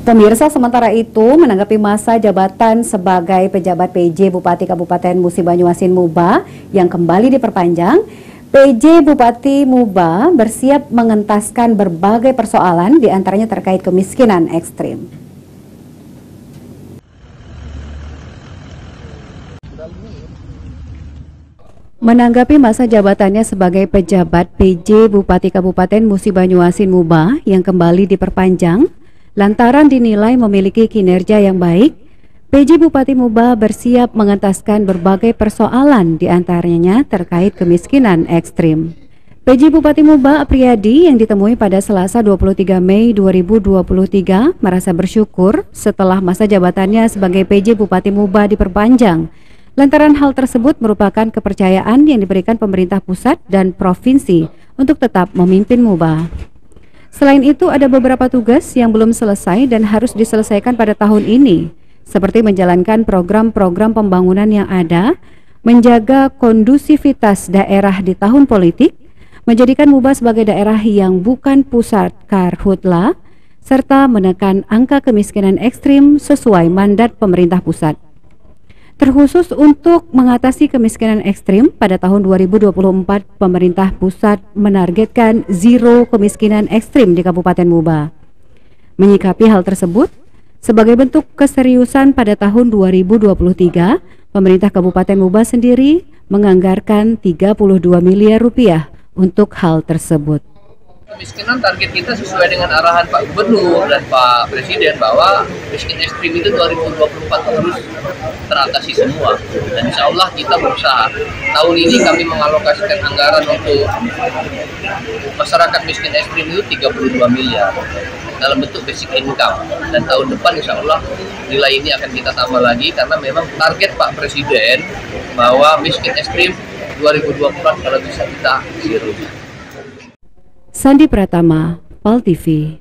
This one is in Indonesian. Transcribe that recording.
Pemirsa, sementara itu menanggapi masa jabatan sebagai pejabat PJ Bupati Kabupaten Musi Banyuasin Muba yang kembali diperpanjang, PJ Bupati Muba bersiap mengentaskan berbagai persoalan diantaranya terkait kemiskinan ekstrim. Menanggapi masa jabatannya sebagai pejabat PJ Bupati Kabupaten Musi Banyuasin Muba yang kembali diperpanjang, lantaran dinilai memiliki kinerja yang baik, PJ Bupati Muba bersiap mengentaskan berbagai persoalan diantaranya terkait kemiskinan ekstrim. PJ Bupati Muba Apriyadi yang ditemui pada Selasa 23 Mei 2023 merasa bersyukur setelah masa jabatannya sebagai PJ Bupati Muba diperpanjang. Lantaran hal tersebut merupakan kepercayaan yang diberikan pemerintah pusat dan provinsi untuk tetap memimpin Muba. Selain itu, ada beberapa tugas yang belum selesai dan harus diselesaikan pada tahun ini, seperti menjalankan program-program pembangunan yang ada, menjaga kondusivitas daerah di tahun politik, menjadikan Muba sebagai daerah yang bukan pusat karhutla, serta menekan angka kemiskinan ekstrim sesuai mandat pemerintah pusat. Terkhusus untuk mengatasi kemiskinan ekstrim, pada tahun 2024 pemerintah pusat menargetkan zero kemiskinan ekstrim di Kabupaten Muba. Menyikapi hal tersebut, sebagai bentuk keseriusan pada tahun 2023, pemerintah Kabupaten Muba sendiri menganggarkan 32 miliar rupiah untuk hal tersebut. Kemiskinan target kita sesuai dengan arahan Pak Gubernur dan Pak Presiden bahwa miskin ekstrim itu 2024 terus teratasi semua, dan insya Allah kita berusaha. Tahun ini kami mengalokasikan anggaran untuk masyarakat miskin ekstrim itu 32 miliar dalam bentuk basic income, dan tahun depan insya Allah nilai ini akan kita tambah lagi karena memang target Pak Presiden bahwa miskin ekstrim 2024 kalau bisa kita zero. Sandi Pratama, PAL TV.